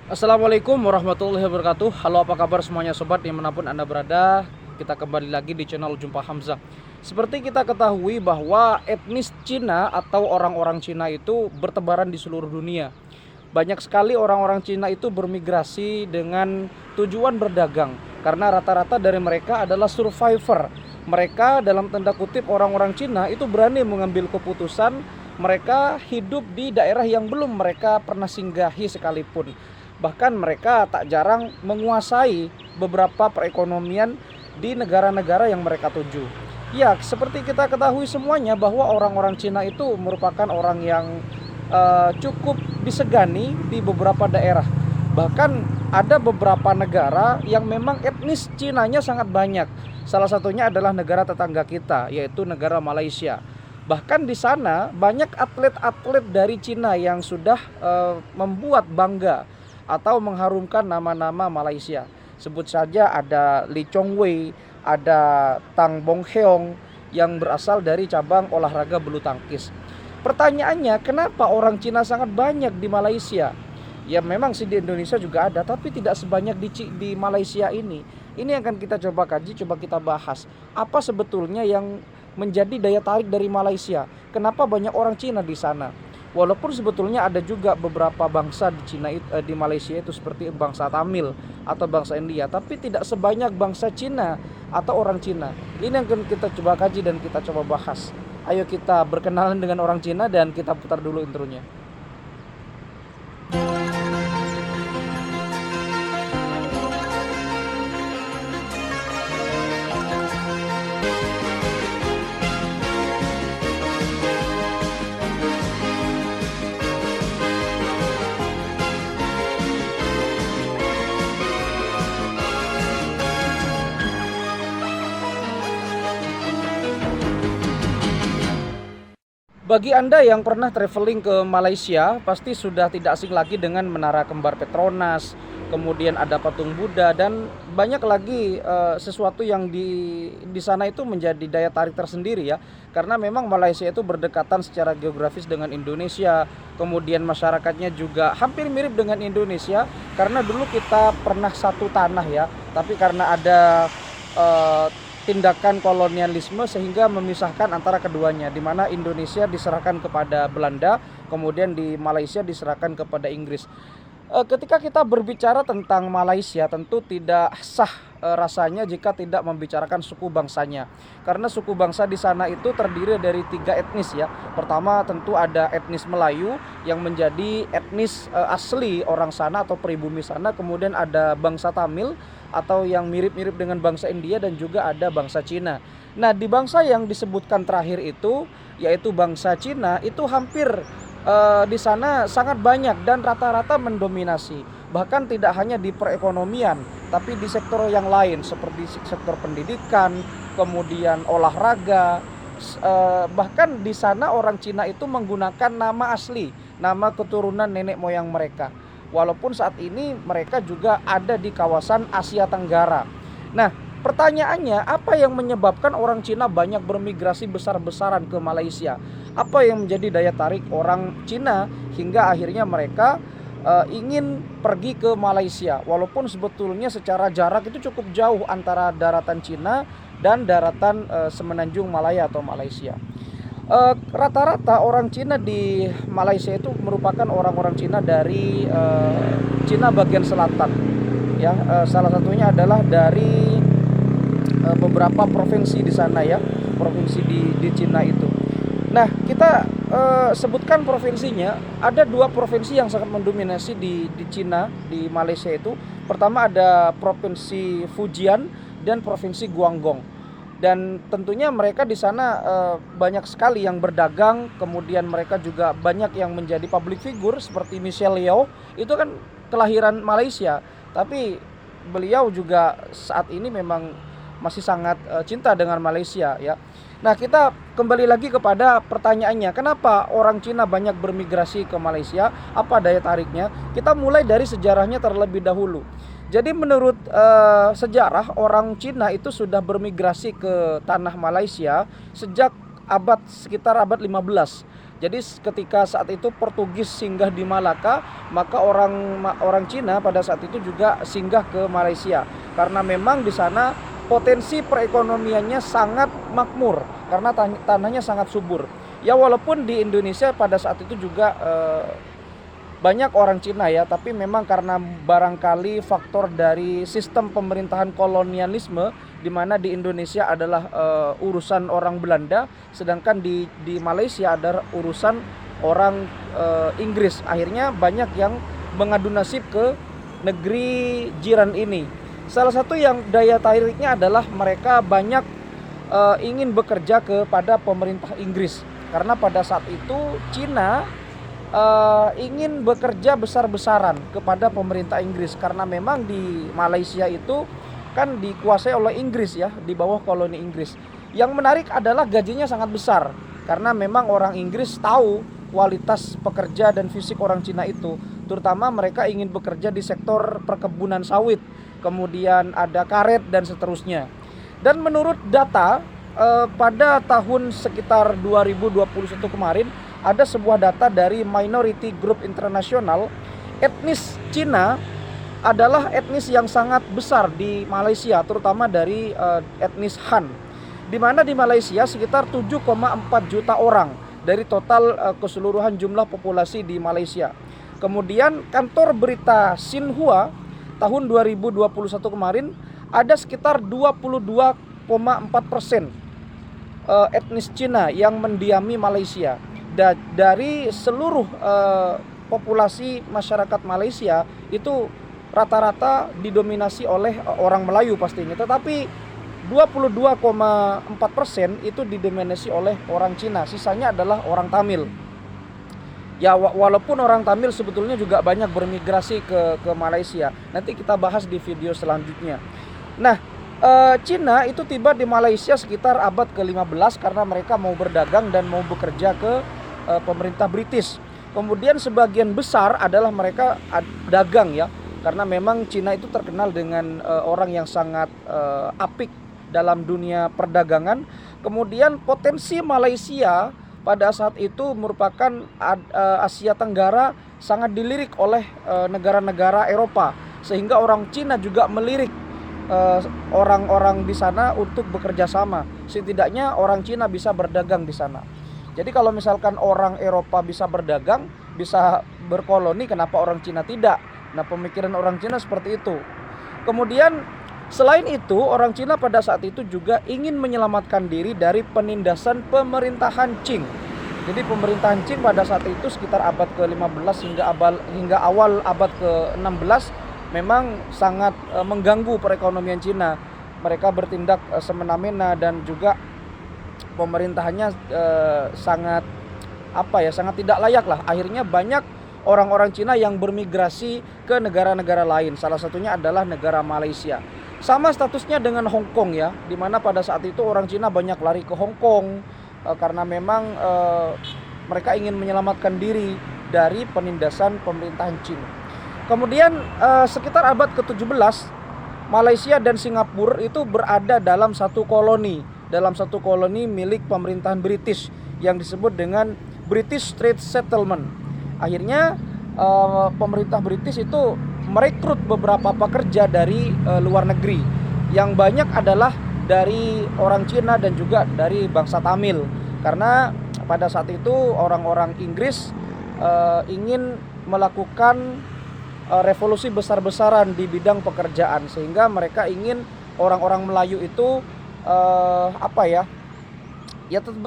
Assalamualaikum warahmatullahi wabarakatuh. Halo, apa kabar semuanya sobat dimanapun Anda berada. Kita kembali lagi di channel Jumpa Hamzah. Seperti kita ketahui bahwa etnis Cina atau orang-orang Cina itu bertebaran di seluruh dunia. Banyak sekali orang-orang Cina itu bermigrasi dengan tujuan berdagang, karena rata-rata dari mereka adalah survivor. Mereka dalam tanda kutip orang-orang Cina itu berani mengambil keputusan. Mereka hidup di daerah yang belum mereka pernah singgahi sekalipun. Bahkan mereka tak jarang menguasai beberapa perekonomian di negara-negara yang mereka tuju. Ya, seperti kita ketahui semuanya bahwa orang-orang Cina itu merupakan orang yang cukup disegani di beberapa daerah. Bahkan ada beberapa negara yang memang etnis Cinanya sangat banyak. Salah satunya adalah negara tetangga kita, yaitu negara Malaysia. Bahkan di sana banyak atlet-atlet dari Cina yang sudah membuat bangga atau mengharumkan nama-nama Malaysia. Sebut saja ada Lee Chong Wei, ada Tang Bong Heong yang berasal dari cabang olahraga bulu tangkis. Pertanyaannya, kenapa orang Cina sangat banyak di Malaysia? Ya memang sih di Indonesia juga ada, tapi tidak sebanyak di Malaysia ini. Ini akan kita coba kaji, coba kita bahas. Apa sebetulnya yang menjadi daya tarik dari Malaysia? Kenapa banyak orang Cina di sana? Walaupun sebetulnya ada juga beberapa bangsa di Malaysia itu seperti bangsa Tamil atau bangsa India, tapi tidak sebanyak bangsa Cina atau orang Cina. Ini yang akan kita coba kaji dan kita coba bahas. Ayo kita berkenalan dengan orang Cina dan kita putar dulu intronya. Bagi Anda yang pernah traveling ke Malaysia, pasti sudah tidak asing lagi dengan Menara Kembar Petronas, kemudian ada patung Buddha dan banyak lagi sesuatu yang di sana itu menjadi daya tarik tersendiri ya. Karena memang Malaysia itu berdekatan secara geografis dengan Indonesia, kemudian masyarakatnya juga hampir mirip dengan Indonesia karena dulu kita pernah satu tanah ya, tapi karena ada eh, tindakan kolonialisme sehingga memisahkan antara keduanya, di mana Indonesia diserahkan kepada Belanda, kemudian di Malaysia diserahkan kepada Inggris. Ketika kita berbicara tentang Malaysia, tentu tidak sah rasanya jika tidak membicarakan suku bangsanya, karena suku bangsa di sana itu terdiri dari 3 etnis ya. Pertama tentu ada etnis Melayu yang menjadi etnis asli orang sana atau pribumi sana, kemudian ada bangsa Tamil atau yang mirip-mirip dengan bangsa India, dan juga ada bangsa Cina. Nah, di bangsa yang disebutkan terakhir itu, yaitu bangsa Cina, itu hampir di sana sangat banyak dan rata-rata mendominasi. Bahkan tidak hanya di perekonomian, tapi di sektor yang lain seperti sektor pendidikan, kemudian olahraga. Bahkan di sana orang Cina itu menggunakan nama asli, nama keturunan nenek moyang mereka. Walaupun saat ini mereka juga ada di kawasan Asia Tenggara. Nah, pertanyaannya, apa yang menyebabkan orang Cina banyak bermigrasi besar-besaran ke Malaysia? Apa yang menjadi daya tarik orang Cina hingga akhirnya mereka ingin pergi ke Malaysia? Walaupun sebetulnya secara jarak itu cukup jauh antara daratan Cina dan daratan Semenanjung Malaya atau Malaysia. Rata-rata orang Cina di Malaysia itu merupakan orang-orang Cina dari Cina bagian selatan. Ya, salah satunya adalah dari beberapa provinsi di sana ya, provinsi di Cina itu. Nah, kita sebutkan provinsinya. Ada 2 provinsi yang sangat mendominasi di Cina, di Malaysia itu. Pertama ada provinsi Fujian dan provinsi Guangdong. Dan tentunya mereka di sana banyak sekali yang berdagang, kemudian mereka juga banyak yang menjadi public figure seperti Michelle Yeoh, itu kan kelahiran Malaysia, tapi beliau juga saat ini memang masih sangat cinta dengan Malaysia ya. Nah, kita kembali lagi kepada pertanyaannya, kenapa orang Cina banyak bermigrasi ke Malaysia? Apa daya tariknya? Kita mulai dari sejarahnya terlebih dahulu. Jadi menurut sejarah, orang Cina itu sudah bermigrasi ke tanah Malaysia sejak sekitar abad 15. Jadi ketika saat itu Portugis singgah di Malaka, maka orang Cina pada saat itu juga singgah ke Malaysia. Karena memang di sana potensi perekonomiannya sangat makmur karena tanahnya sangat subur. Ya walaupun di Indonesia pada saat itu juga banyak orang Cina ya, tapi memang karena barangkali faktor dari sistem pemerintahan kolonialisme, di mana di Indonesia adalah urusan orang Belanda, sedangkan di Malaysia adalah urusan orang Inggris. Akhirnya banyak yang mengadu nasib ke negeri jiran ini. Salah satu yang daya tariknya adalah mereka banyak ingin bekerja kepada pemerintah Inggris, karena pada saat itu Cina ingin bekerja besar-besaran kepada pemerintah Inggris, karena memang di Malaysia itu kan dikuasai oleh Inggris ya, di bawah koloni Inggris. Yang menarik adalah gajinya sangat besar, karena memang orang Inggris tahu kualitas pekerja dan fisik orang Cina itu, terutama mereka ingin bekerja di sektor perkebunan sawit, kemudian ada karet dan seterusnya. Dan menurut data pada tahun sekitar 2021 kemarin, ada sebuah data dari Minority Group International, etnis Cina adalah etnis yang sangat besar di Malaysia, terutama dari etnis Han. Di mana di Malaysia sekitar 7,4 juta orang dari total keseluruhan jumlah populasi di Malaysia. Kemudian kantor berita Xinhua tahun 2021 kemarin ada sekitar 22,4% etnis Cina yang mendiami Malaysia. Dari seluruh populasi masyarakat Malaysia itu rata-rata didominasi oleh orang Melayu pastinya, tetapi 22,4% itu didominasi oleh orang Cina, sisanya adalah orang Tamil. Ya walaupun orang Tamil sebetulnya juga banyak bermigrasi ke Malaysia. Nanti kita bahas di video selanjutnya. Nah, Cina itu tiba di Malaysia sekitar abad ke-15 karena mereka mau berdagang dan mau bekerja ke pemerintah British. Kemudian sebagian besar adalah mereka dagang ya, karena memang Cina itu terkenal dengan orang yang sangat apik dalam dunia perdagangan. Kemudian potensi Malaysia pada saat itu merupakan Asia Tenggara sangat dilirik oleh negara-negara Eropa, sehingga orang Cina juga melirik orang-orang di sana untuk bekerja sama. Setidaknya orang Cina bisa berdagang di sana. Jadi kalau misalkan orang Eropa bisa berdagang, bisa berkoloni, kenapa orang Cina tidak? Nah, pemikiran orang Cina seperti itu. Kemudian selain itu, orang Cina pada saat itu juga ingin menyelamatkan diri dari penindasan pemerintahan Qing. Jadi pemerintahan Qing pada saat itu sekitar abad ke-15 hingga awal abad ke-16 memang sangat mengganggu perekonomian Cina. Mereka bertindak semena-mena dan juga pemerintahannya sangat tidak layak lah. Akhirnya banyak orang-orang Cina yang bermigrasi ke negara-negara lain. Salah satunya adalah negara Malaysia. Sama statusnya dengan Hong Kong ya, dimana pada saat itu orang Cina banyak lari ke Hong Kong karena memang mereka ingin menyelamatkan diri dari penindasan pemerintahan Cina. Kemudian sekitar abad ke-17 Malaysia dan Singapura itu berada dalam satu koloni milik pemerintahan British yang disebut dengan British Trade Settlement. Akhirnya pemerintah British itu merekrut beberapa pekerja dari luar negeri, yang banyak adalah dari orang Cina dan juga dari bangsa Tamil, karena pada saat itu orang-orang Inggris ingin melakukan revolusi besar-besaran di bidang pekerjaan, sehingga mereka ingin orang-orang Melayu itu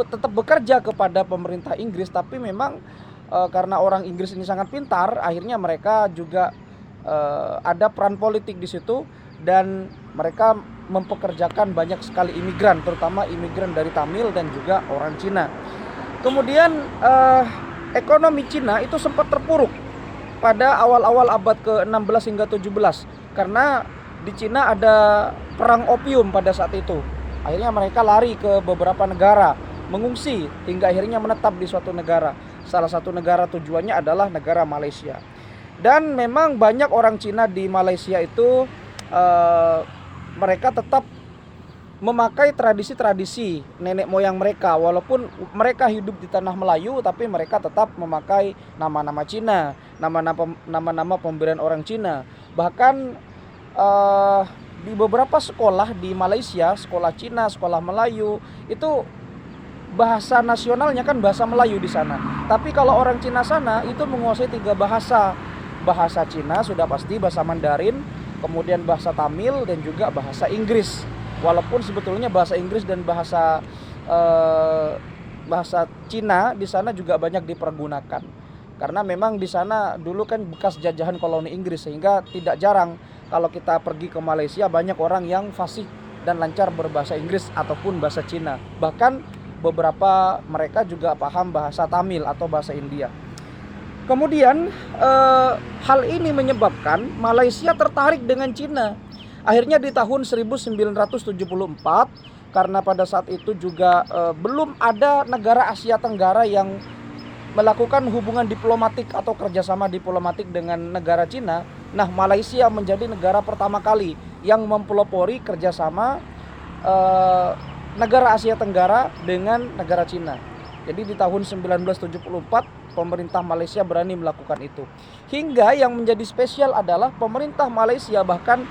tetap bekerja kepada pemerintah Inggris, tapi memang karena orang Inggris ini sangat pintar, akhirnya mereka juga ada peran politik di situ, dan mereka mempekerjakan banyak sekali imigran, terutama imigran dari Tamil dan juga orang Cina. Kemudian ekonomi Cina itu sempat terpuruk pada awal-awal abad ke-16 hingga 17 karena di Cina ada perang opium pada saat itu. Akhirnya mereka lari ke beberapa negara, mengungsi hingga akhirnya menetap di suatu negara. Salah satu negara tujuannya adalah negara Malaysia. Dan memang banyak orang Cina di Malaysia itu mereka tetap memakai tradisi-tradisi nenek moyang mereka. Walaupun mereka hidup di tanah Melayu, tapi mereka tetap memakai nama-nama Cina, nama-nama pemberian orang Cina. Bahkan di beberapa sekolah di Malaysia, sekolah Cina, sekolah Melayu, itu bahasa nasionalnya kan bahasa Melayu di sana. Tapi kalau orang Cina sana itu menguasai 3 bahasa. Bahasa Cina sudah pasti, bahasa Mandarin, kemudian bahasa Tamil, dan juga bahasa Inggris. Walaupun sebetulnya bahasa Inggris dan bahasa Cina di sana juga banyak dipergunakan. Karena memang di sana dulu kan bekas jajahan koloni Inggris, sehingga tidak jarang kalau kita pergi ke Malaysia banyak orang yang fasih dan lancar berbahasa Inggris ataupun bahasa Cina. Bahkan beberapa mereka juga paham bahasa Tamil atau bahasa India. Kemudian hal ini menyebabkan Malaysia tertarik dengan Cina. Akhirnya di tahun 1974, karena pada saat itu juga belum ada negara Asia Tenggara yang melakukan hubungan diplomatik atau kerjasama diplomatik dengan negara Cina. Nah, Malaysia menjadi negara pertama kali yang mempelopori kerjasama negara Asia Tenggara dengan negara Cina. Jadi di tahun 1974 pemerintah Malaysia berani melakukan itu. Hingga yang menjadi spesial adalah pemerintah Malaysia bahkan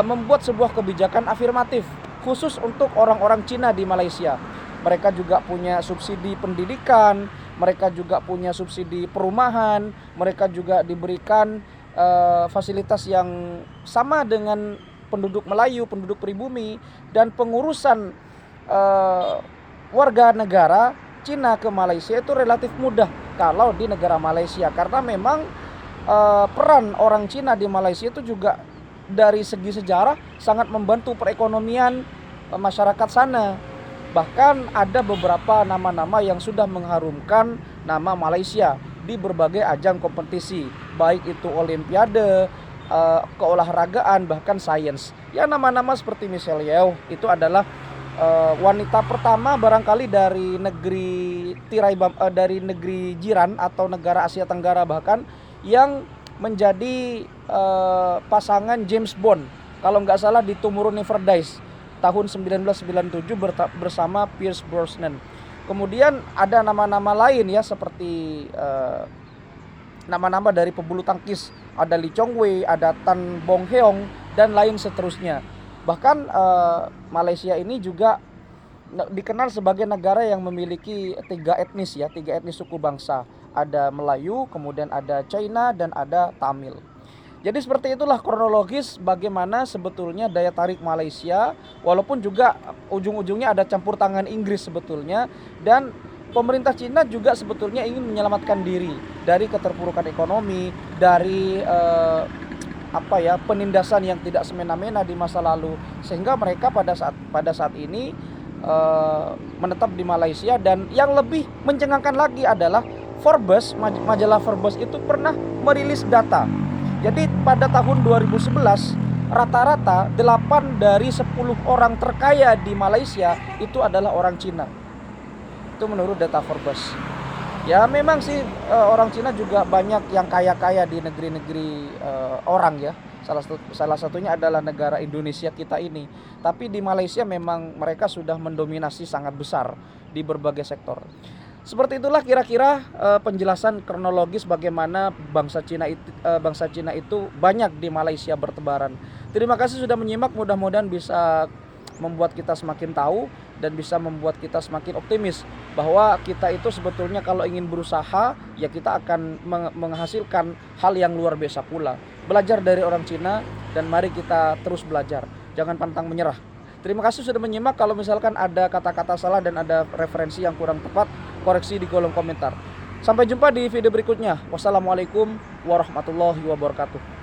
membuat sebuah kebijakan afirmatif khusus untuk orang-orang Cina di Malaysia. Mereka juga punya subsidi pendidikan, mereka juga punya subsidi perumahan, mereka juga diberikan fasilitas yang sama dengan penduduk Melayu, penduduk pribumi, dan pengurusan warga negara Cina ke Malaysia itu relatif mudah kalau di negara Malaysia, karena memang peran orang Cina di Malaysia itu juga dari segi sejarah sangat membantu perekonomian masyarakat sana. Bahkan ada beberapa nama-nama yang sudah mengharumkan nama Malaysia di berbagai ajang kompetisi, baik itu olimpiade, keolahragaan, bahkan sains. Ya, nama-nama seperti Michelle Yeoh itu adalah wanita pertama barangkali dari negeri dari negeri jiran atau negara Asia Tenggara bahkan yang menjadi pasangan James Bond, kalau nggak salah di Tomorrow Never Dies tahun 1997 bersama Pierce Brosnan. Kemudian ada nama-nama lain ya, seperti nama-nama dari pebulu tangkis, ada Lee Chong Wei, ada Tan Bong Heong, dan lain seterusnya. Bahkan Malaysia ini juga dikenal sebagai negara yang memiliki 3 etnis ya, 3 etnis suku bangsa. Ada Melayu, kemudian ada China, dan ada Tamil. Jadi seperti itulah kronologis bagaimana sebetulnya daya tarik Malaysia, walaupun juga ujung-ujungnya ada campur tangan Inggris sebetulnya, dan pemerintah Cina juga sebetulnya ingin menyelamatkan diri dari keterpurukan ekonomi, dari penindasan yang tidak semena-mena di masa lalu, sehingga mereka pada saat ini menetap di Malaysia. Dan yang lebih mencengangkan lagi adalah Forbes, majalah Forbes itu pernah merilis data. Jadi pada tahun 2011 rata-rata 8 dari 10 orang terkaya di Malaysia itu adalah orang Cina. Itu menurut data Forbes. Ya memang sih orang Cina juga banyak yang kaya-kaya di negeri-negeri orang ya. Salah satunya adalah negara Indonesia kita ini. Tapi di Malaysia memang mereka sudah mendominasi sangat besar di berbagai sektor. Seperti itulah kira-kira penjelasan kronologis bagaimana bangsa Cina itu banyak di Malaysia bertebaran. Terima kasih sudah menyimak, mudah-mudahan bisa membuat kita semakin tahu dan bisa membuat kita semakin optimis bahwa kita itu sebetulnya kalau ingin berusaha ya kita akan menghasilkan hal yang luar biasa pula. Belajar dari orang Cina dan mari kita terus belajar. Jangan pantang menyerah. Terima kasih sudah menyimak. Kalau misalkan ada kata-kata salah dan ada referensi yang kurang tepat, koreksi di kolom komentar. Sampai jumpa di video berikutnya. Wassalamualaikum warahmatullahi wabarakatuh.